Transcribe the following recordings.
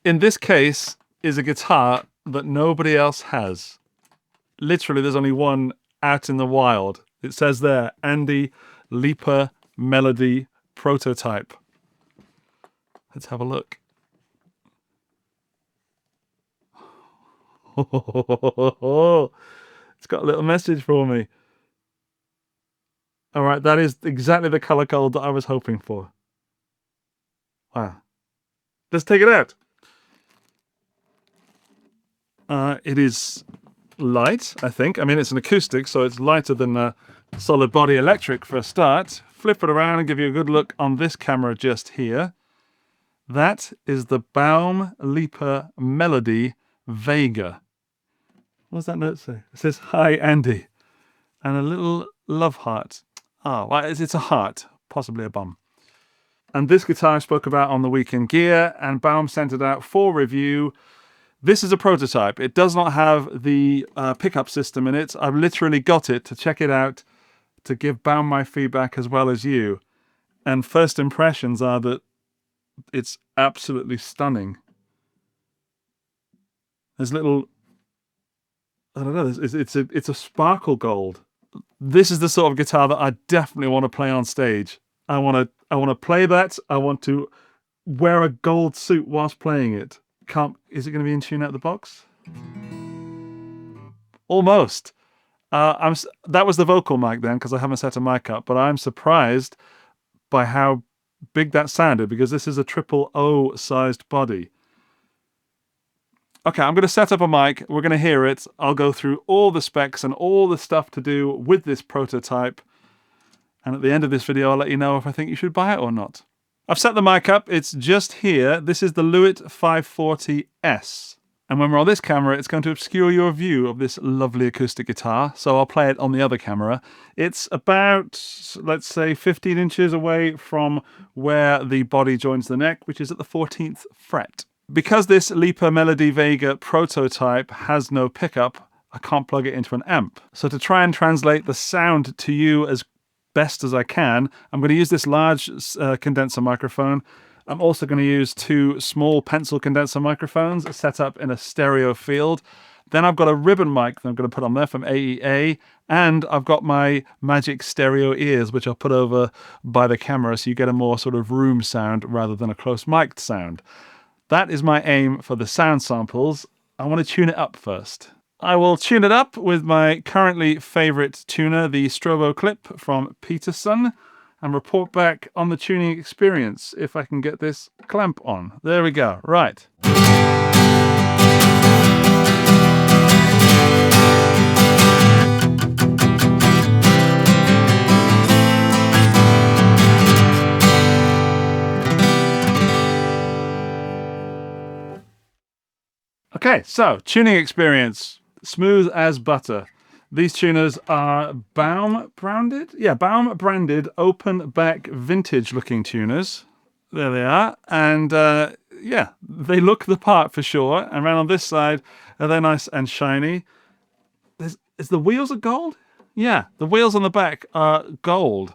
in this case is a guitar that nobody else has. Literally, there's only one out in the wild. It says there, Andy Leaper Melody Prototype. Let's have a look. It's got a little message for me. All right, that is exactly the color gold that I was hoping for. Wow. Let's take it out. It is light, I think. I mean, it's an acoustic, so it's lighter than a solid body electric for a start. Flip it around and give you a good look on this camera just here. That is the Baum Leaper Melody Vega. What does that note say? It says, "Hi, Andy." And a little love heart. Oh, well, it's a heart, possibly a bum. And this guitar I spoke about on the Weekend Gear, and Baum sent it out for review. This is a prototype. It does not have the pickup system in it. I've literally got it to check it out, to give Baum my feedback as well as you. And first impressions are that it's absolutely stunning. There's little, I don't know, it's a sparkle gold. This is the sort of guitar that I definitely want to play on stage. I want to play that. I want to wear a gold suit whilst playing it. Is it going to be in tune out the box? Almost. That was the vocal mic then, because I haven't set a mic up, but I'm surprised by how big that sounded, because this is a 000 sized body. Okay, I'm going to set up a mic. We're going to hear it. I'll go through all the specs and all the stuff to do with this prototype. And at the end of this video, I'll let you know if I think you should buy it or not. I've set the mic up. It's just here. This is the Lewitt 540S. And when we're on this camera, it's going to obscure your view of this lovely acoustic guitar. So I'll play it on the other camera. It's about, let's say, 15 inches away from where the body joins the neck, which is at the 14th fret. Because this Leaper Melody Vega prototype has no pickup, I can't plug it into an amp. So to try and translate the sound to you as best as I can, I'm going to use this large condenser microphone. I'm also going to use 2 small pencil condenser microphones set up in a stereo field. Then I've got a ribbon mic that I'm going to put on there from AEA, and I've got my magic stereo ears, which I'll put over by the camera so you get a more sort of room sound rather than a close mic'd sound. That is my aim for the sound samples. I want to tune it up first. I will tune it up with my currently favorite tuner, the Strobo Clip from Peterson, and report back on the tuning experience if I can get this clamp on. There we go. Right. Okay, so tuning experience, smooth as butter. These tuners are Baum branded? Yeah, Baum branded open back vintage looking tuners. There they are. And yeah, they look the part for sure. And around on this side, they're nice and shiny. Is the wheels of gold? Yeah, the wheels on the back are gold,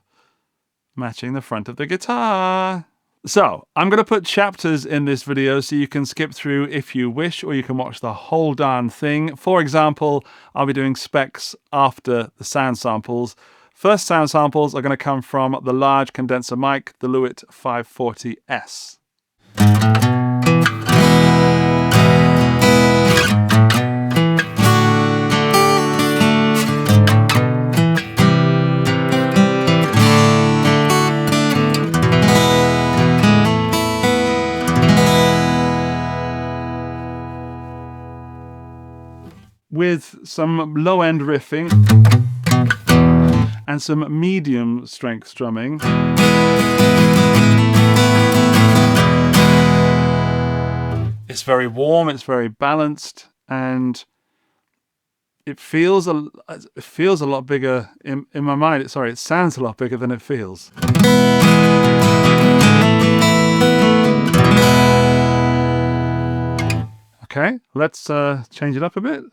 matching the front of the guitar. So, I'm going to put chapters in this video so you can skip through if you wish, or you can watch the whole darn thing. For example, I'll be doing specs after the sound samples. First sound samples are going to come from the large condenser mic, the Lewitt 540S. With some low-end riffing and some medium strength strumming. It's very warm, it's very balanced, and it feels a lot bigger in my mind. Sorry, it sounds a lot bigger than it feels. Okay, let's change it up a bit.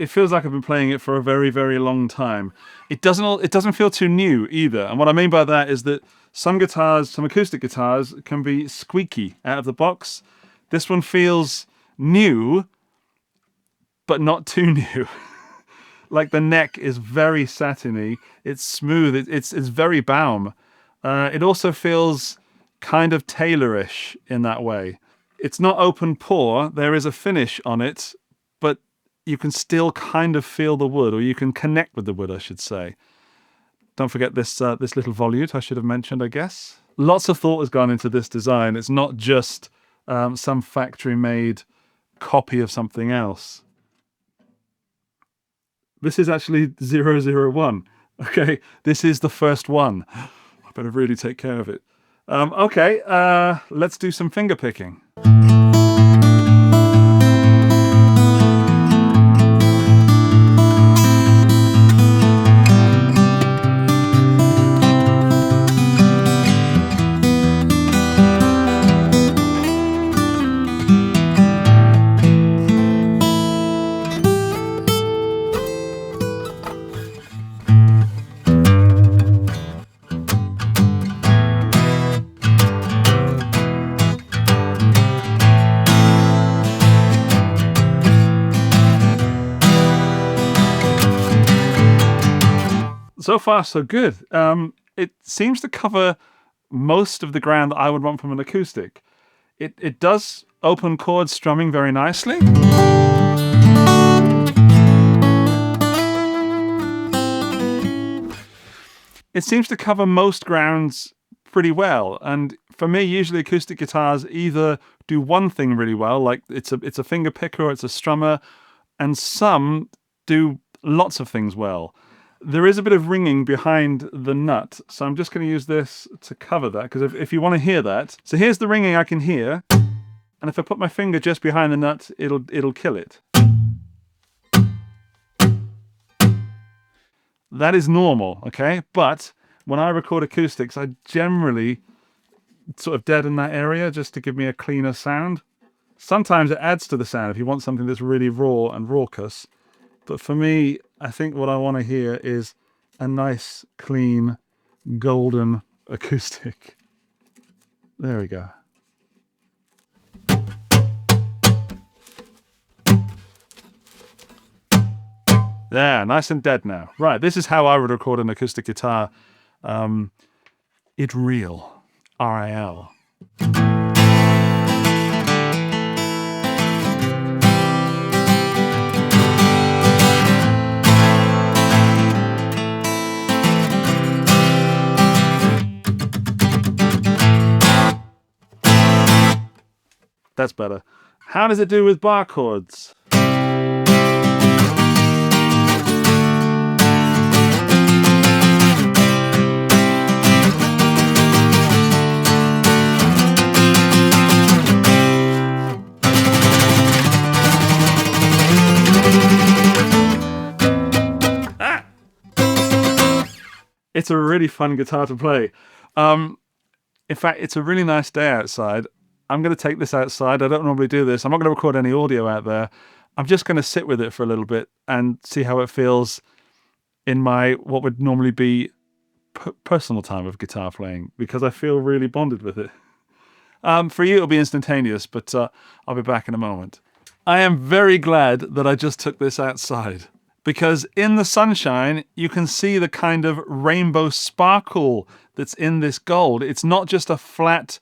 it feels like I've been playing it for a very, very long time. It doesn't feel too new either. And what I mean by that is that some guitars, some acoustic guitars, can be squeaky out of the box. This one feels new, but not too new. Like the neck is very satiny. It's smooth. It's very Baum. It also feels kind of Taylorish in that way. It's not open pore. There is a finish on it, but you can still kind of feel the wood, or you can connect with the wood, I should say. Don't forget this this little volute I should have mentioned, I guess. Lots of thought has gone into this design. It's not just some factory-made copy of something else. This is actually 001. Okay, this is the first one. I better really take care of it. Okay, let's do some finger picking. So far, so good. It seems to cover most of the ground that I would want from an acoustic. It does open chord strumming very nicely. It seems to cover most grounds pretty well. And for me, usually acoustic guitars either do one thing really well, like it's a finger picker or it's a strummer, and some do lots of things well. There is a bit of ringing behind the nut, so I'm just going to use this to cover that, because if you want to hear that. So here's the ringing I can hear, and if I put my finger just behind the nut, it'll kill it. That is normal, okay? But when I record acoustics, I generally sort of deaden that area just to give me a cleaner sound. Sometimes it adds to the sound if you want something that's really raw and raucous. But for me, I think what I want to hear is a nice, clean, golden acoustic. There we go. There, nice and dead now. Right, this is how I would record an acoustic guitar. It's real. R-I-L. That's better. How does it do with bar chords? Ah! It's a really fun guitar to play. In fact, it's a really nice day outside. I'm going to take this outside. I don't normally do this. I'm not going to record any audio out there. I'm just going to sit with it for a little bit and see how it feels in my, what would normally be personal time of guitar playing, because I feel really bonded with it. For you, it'll be instantaneous, but I'll be back in a moment. I am very glad that I just took this outside, because in the sunshine, you can see the kind of rainbow sparkle that's in this gold. It's not just a flat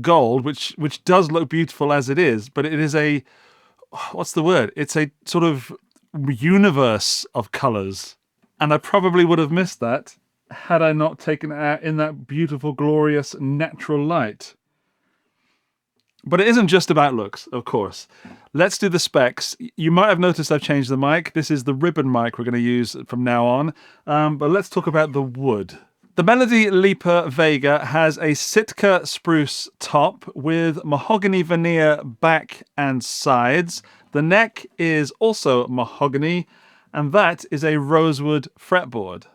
gold, which does look beautiful as it is, but it is a, what's the word? It's a sort of universe of colors. And I probably would have missed that had I not taken it out in that beautiful, glorious, natural light. But it isn't just about looks, of course. Let's do the specs. You might have noticed I've changed the mic. This is the ribbon mic we're going to use from now on. But let's talk about the wood. The Melody Leaper Vega has a Sitka spruce top with mahogany veneer back and sides. The neck is also mahogany, and that is a rosewood fretboard.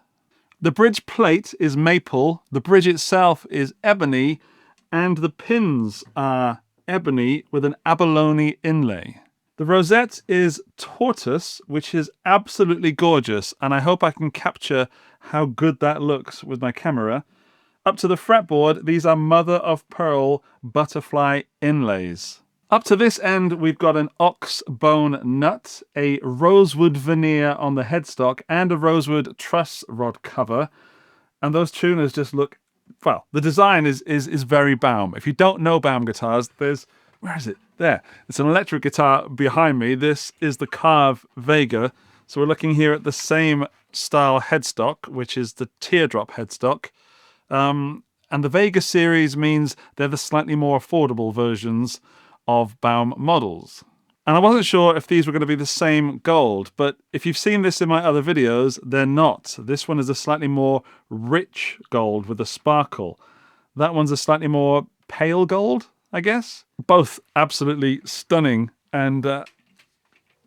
The bridge plate is maple, the bridge itself is ebony, and the pins are ebony with an abalone inlay. The rosette is tortoise, which is absolutely gorgeous, and I hope I can capture how good that looks with my camera. Up to the fretboard, these are mother of pearl butterfly inlays. Up to this end, we've got an ox bone nut, a rosewood veneer on the headstock, and a rosewood truss rod cover. And those tuners just look, well, the design is very Baum. If you don't know Baum guitars, there's, where is it? There. It's an electric guitar behind me. This is the Carve Vega. So we're looking here at the same style headstock, which is the teardrop headstock. And the Vega series means they're the slightly more affordable versions of Baum models. And I wasn't sure if these were going to be the same gold, but if you've seen this in my other videos, they're not. This one is a slightly more rich gold with a sparkle. That one's a slightly more pale gold, I guess. Both absolutely stunning and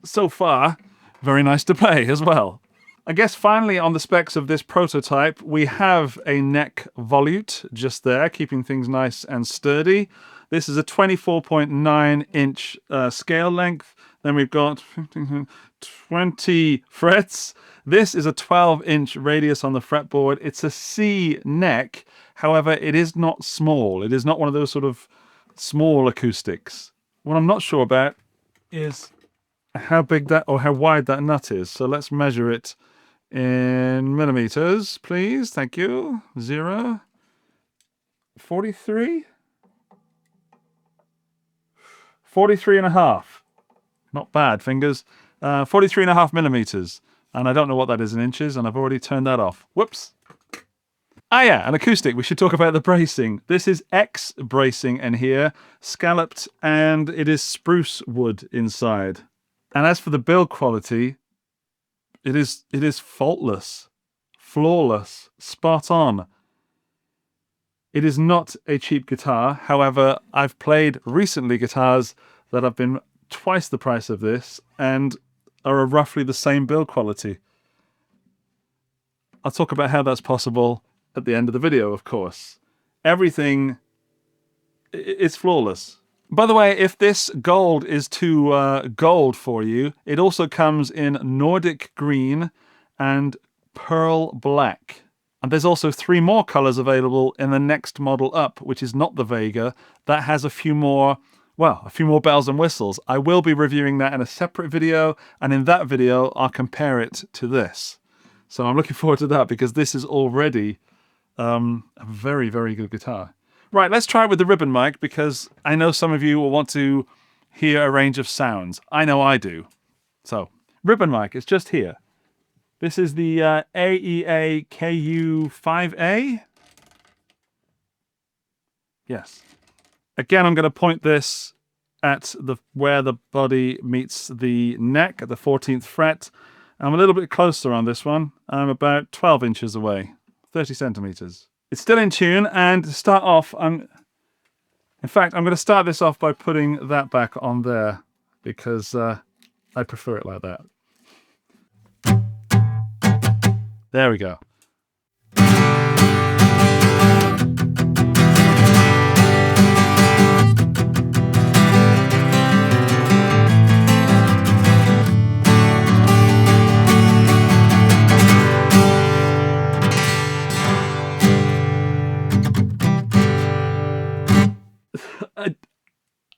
so far very nice to play as well. I guess finally on the specs of this prototype, we have a neck volute just there, keeping things nice and sturdy. This is a 24.9 inch scale length. Then we've got 20 frets. This is a 12 inch radius on the fretboard. It's a C neck. However, it is not small. It is not one of those sort of small acoustics. What I'm not sure about is how big that or how wide that nut is. So let's measure it in millimeters, please. Thank you. 0. 43? 43.5. Not bad, fingers. 43.5 millimeters. And I don't know what that is in inches, and I've already turned that off. Whoops. Ah yeah, an acoustic. We should talk about the bracing. This is X bracing in here, scalloped, and it is spruce wood inside. And as for the build quality, it is faultless, flawless, spot on. It is not a cheap guitar. However, I've played recently guitars that have been twice the price of this and are roughly the same build quality. I'll talk about how that's possible at the end of the video, of course. Everything is flawless. By the way, if this gold is too gold for you, it also comes in Nordic green and pearl black. And there's also 3 more colors available in the next model up, which is not the Vega. That has a few more bells and whistles. I will be reviewing that in a separate video, and in that video, I'll compare it to this. So I'm looking forward to that because this is already a very, very good guitar. Right, let's try it with the ribbon mic because I know some of you will want to hear a range of sounds. I know I do. So, ribbon mic, it's just here. This is the AEA KU5A. Yes. Again, I'm going to point this at where the body meets the neck at the 14th fret. I'm a little bit closer on this one. I'm about 12 inches away, 30 centimeters. It's still in tune, and to start off, in fact, I'm going to start this off by putting that back on there because I prefer it like that. There we go.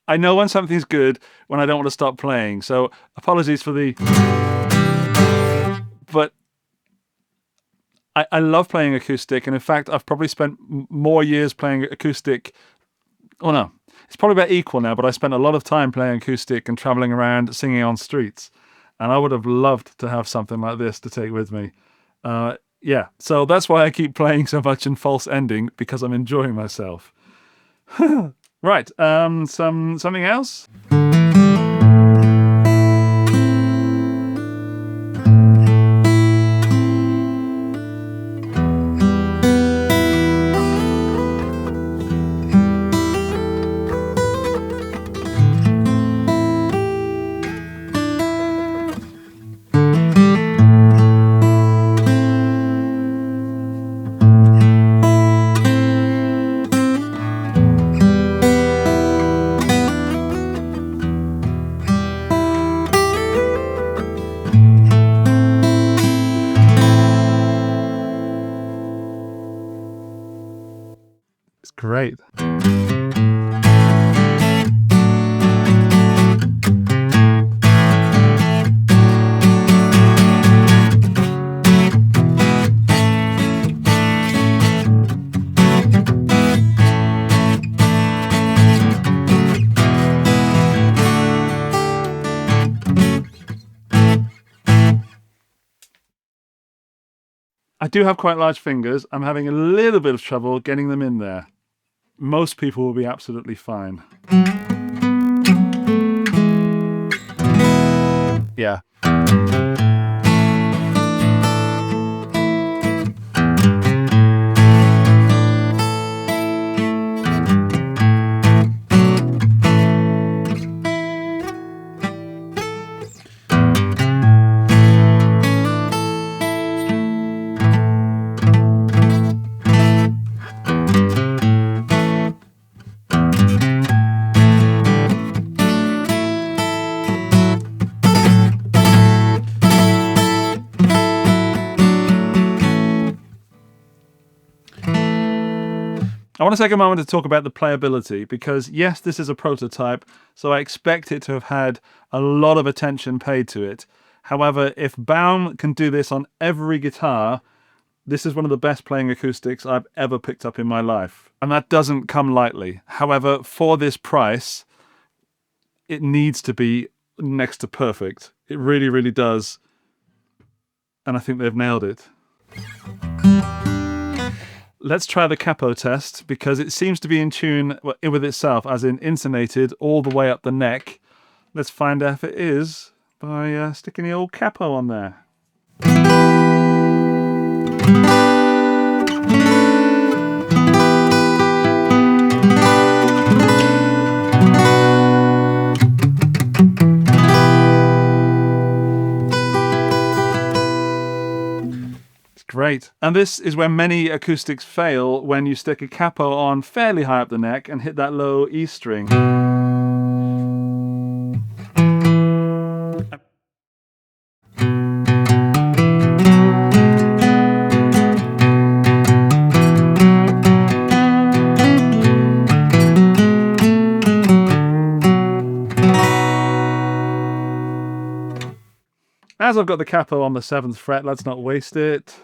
I know when something's good when I don't want to stop playing, so apologies for the... But I love playing acoustic, and in fact, I've probably spent more years playing acoustic... Oh no, it's probably about equal now, but I spent a lot of time playing acoustic and traveling around singing on streets, and I would have loved to have something like this to take with me. Yeah, so that's why I keep playing so much in false ending, because I'm enjoying myself. Right, something else? great. I do have quite large fingers. I'm having a little bit of trouble getting them in there. Most people will be absolutely fine. Yeah. I want to take a moment to talk about the playability because, yes, this is a prototype, so I expect it to have had a lot of attention paid to it. However, if Baum can do this on every guitar, this is one of the best playing acoustics I've ever picked up in my life. And that doesn't come lightly. However, for this price, it needs to be next to perfect. It really, really does. And I think they've nailed it. Let's try the Capo test because it seems to be in tune with itself, as in intonated all the way up the neck. Let's find out if it is by sticking the old Capo on there. Great. And this is where many acoustics fail, when you stick a Capo on fairly high up the neck and hit that low E string. As I've got the Capo on the 7th fret, let's not waste it.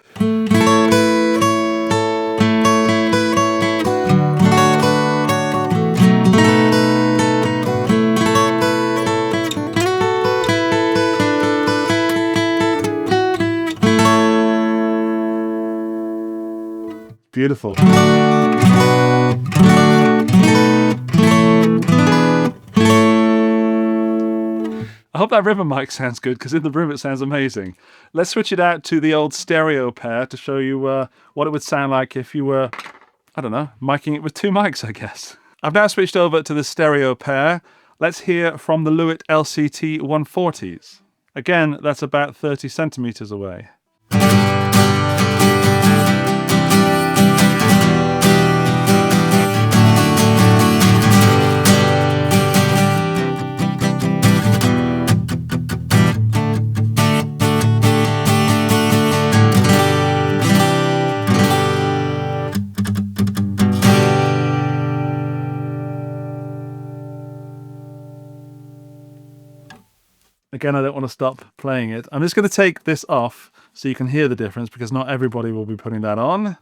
Beautiful. I hope that ribbon mic sounds good, because in the room it sounds amazing. Let's switch it out to the old stereo pair to show you what it would sound like if you were, I don't know, miking it with two mics, I guess. I've now switched over to the stereo pair. Let's hear from the Lewitt LCT 140s. Again, that's about 30 centimeters away. Again, I don't want to stop playing it. I'm just going to take this off so you can hear the difference, because not everybody will be putting that on.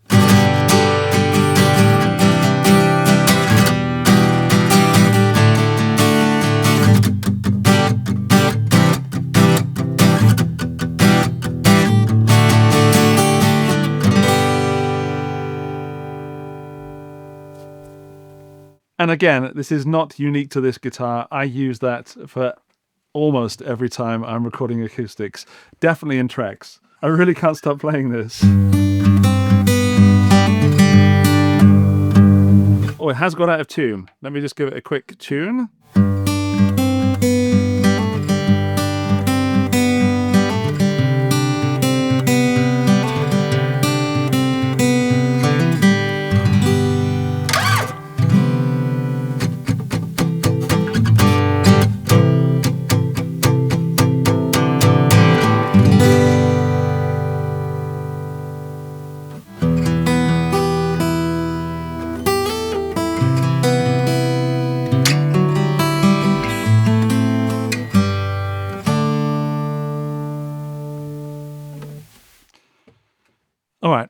And again, this is not unique to this guitar. I use that for almost every time I'm recording acoustics. Definitely in tracks. I really can't stop playing this. Oh, it has got out of tune. Let me just give it a quick tune. All right,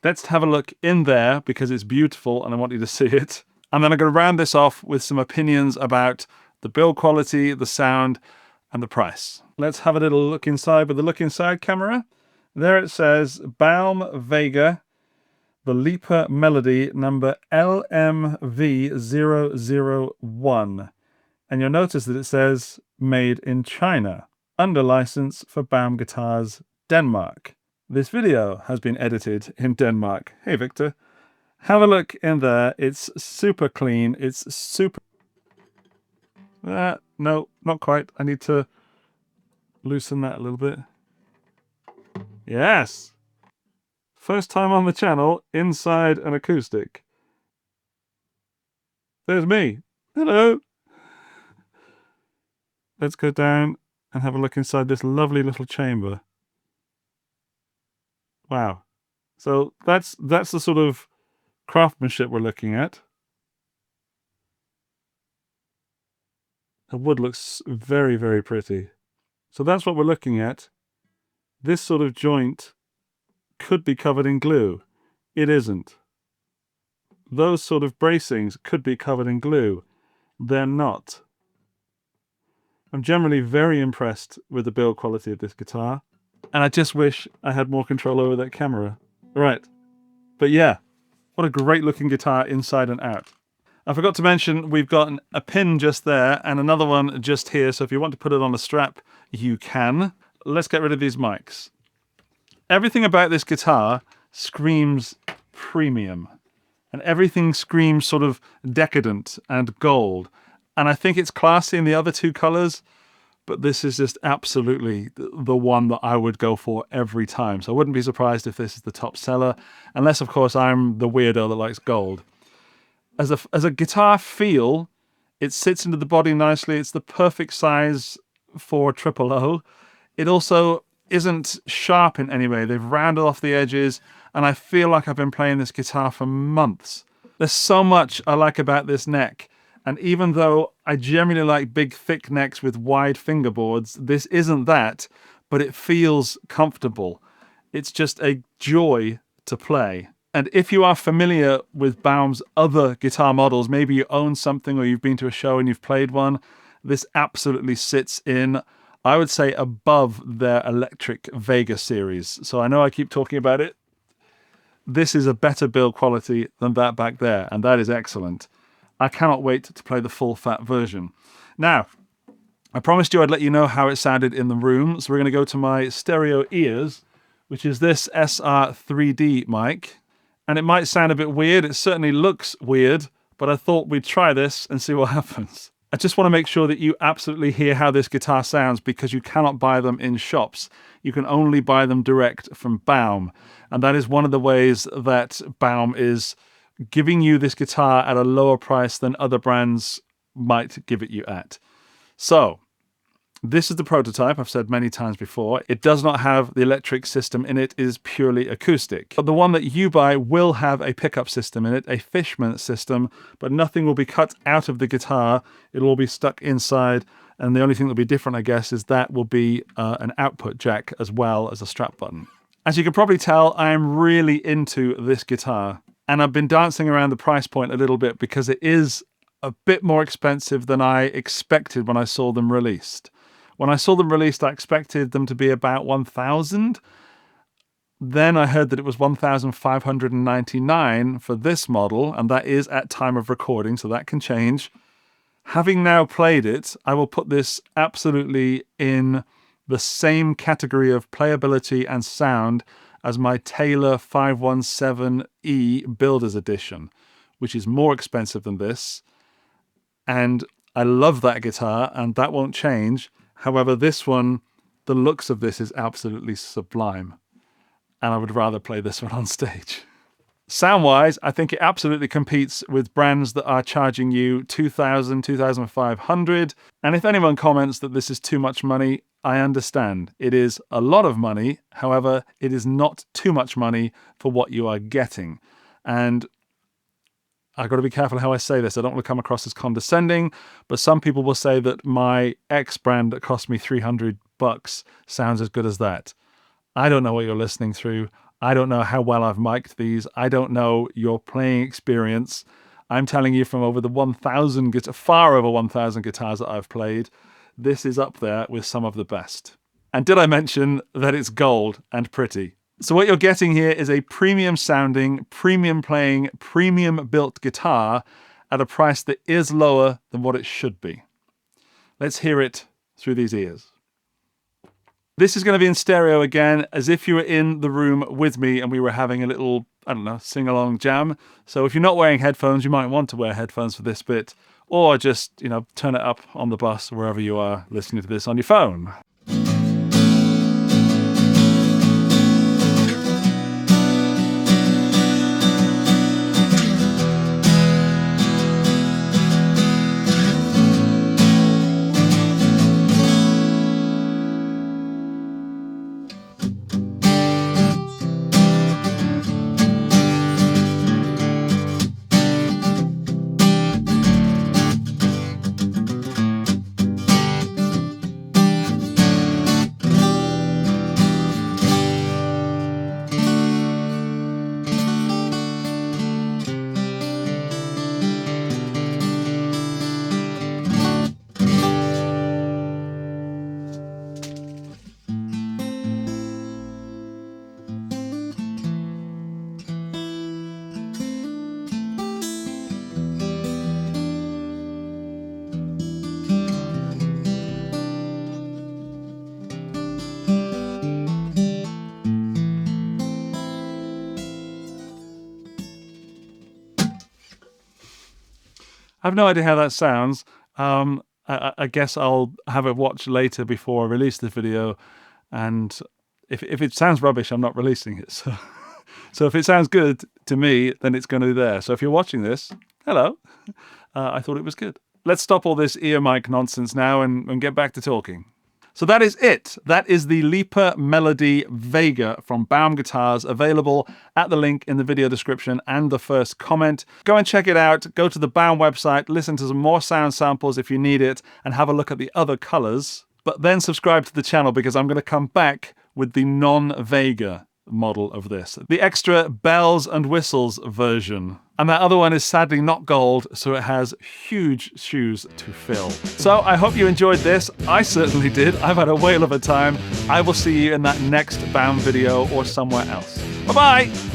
let's have a look in there because it's beautiful and I want you to see it. And then I'm going to round this off with some opinions about the build quality, the sound, and the price. Let's have a little look inside with the look inside camera. There it says Baum Vega, the Leaper Melody number LMV001. And you'll notice that it says made in China, under license for Baum Guitars, Denmark. This video has been edited in Denmark. Hey, Victor. Have a look in there. It's super clean. It's super... no, not quite. I need to loosen that a little bit. Yes! First time on the channel, inside an acoustic. There's me. Hello! Let's go down and have a look inside this lovely little chamber. Wow. So that's the sort of craftsmanship we're looking at. The wood looks very, very pretty. So that's what we're looking at. This sort of joint could be covered in glue. It isn't. Those sort of bracings could be covered in glue. They're not. I'm generally very impressed with the build quality of this guitar, and I just wish I had more control over that camera. Right. But yeah, what a great looking guitar inside and out. I forgot to mention we've got a pin just there and another one just here, so if you want to put it on a strap, you can. Let's get rid of these mics. Everything about this guitar screams premium, and everything screams sort of decadent and gold. And I think it's classy in the other two colors, but this is just absolutely the one that I would go for every time. So I wouldn't be surprised if this is the top seller, unless of course I'm the weirdo that likes gold. As a guitar feel, it sits into the body nicely. It's the perfect size for triple O. It also isn't sharp in any way. They've rounded off the edges, and I feel like I've been playing this guitar for months. There's so much I like about this neck, and even though I generally like big, thick necks with wide fingerboards, this isn't that, but it feels comfortable. It's just a joy to play. And if you are familiar with Baum's other guitar models, maybe you own something or you've been to a show and you've played one, this absolutely sits in, I would say, above their electric Vega series. So I know I keep talking about it. This is a better build quality than that back there, and that is excellent. I cannot wait to play the full fat version. Now, I promised you I'd let you know how it sounded in the room, so we're going to go to my stereo ears, which is this SR3D mic. And it might sound a bit weird, it certainly looks weird, but I thought we'd try this and see what happens. I just want to make sure that you absolutely hear how this guitar sounds, because you cannot buy them in shops. You can only buy them direct from Baum. And that is one of the ways that Baum is giving you this guitar at a lower price than other brands might give it you at. So, this is the prototype, I've said many times before. It does not have the electric system in it, it is purely acoustic. But the one that you buy will have a pickup system in it, a Fishman system, but nothing will be cut out of the guitar. It'll all be stuck inside, and the only thing that'll be different, I guess, is that will be an output jack as well as a strap button. As you can probably tell, I am really into this guitar, and I've been dancing around the price point a little bit because it is a bit more expensive than I expected when I saw them released. When I saw them released, I expected them to be about 1,000. Then I heard that it was 1,599 for this model, and that is at time of recording, so that can change. Having now played it, I will put this absolutely in the same category of playability and sound as my Taylor 517E Builder's Edition, which is more expensive than this. And I love that guitar, and that won't change. However, this one, the looks of this is absolutely sublime. And I would rather play this one on stage. Sound-wise, I think it absolutely competes with brands that are charging you $2,000, $2,500. And if anyone comments that this is too much money, I understand. It is a lot of money. However, it is not too much money for what you are getting. And I've got to be careful how I say this. I don't want to come across as condescending, but some people will say that my X brand that cost me $300 sounds as good as that. I don't know what you're listening through. I don't know how well I've mic'd these. I don't know your playing experience. I'm telling you from over the 1,000, far over 1,000 guitars that I've played, this is up there with some of the best. And did I mention that it's gold and pretty? So what you're getting here is a premium sounding, premium playing, premium built guitar at a price that is lower than what it should be. Let's hear it through these ears. This is going to be in stereo again, as if you were in the room with me and we were having a little, I don't know, sing-along jam. So if you're not wearing headphones, you might want to wear headphones for this bit, or just, you know, turn it up on the bus, wherever you are listening to this on your phone. I have no idea how that sounds. I guess I'll have a watch later before I release the video, and if it sounds rubbish, I'm not releasing it. So if it sounds good to me, then it's going to be there. So if you're watching this, hello. I thought it was good. Let's stop all this ear mic nonsense now and get back to talking. So that is it. That is the Leaper Melody Vega from Baum Guitars, available at the link in the video description and the first comment. Go and check it out. Go to the Baum website, listen to some more sound samples if you need it, and have a look at the other colors. But then subscribe to the channel, because I'm going to come back with the non-Vega model of this, the extra bells and whistles version. And that other one is sadly not gold, so it has huge shoes to fill. So I hope you enjoyed this. I certainly did. I've had a whale of a time. I will see you in that next Baum video or somewhere else. Bye-bye!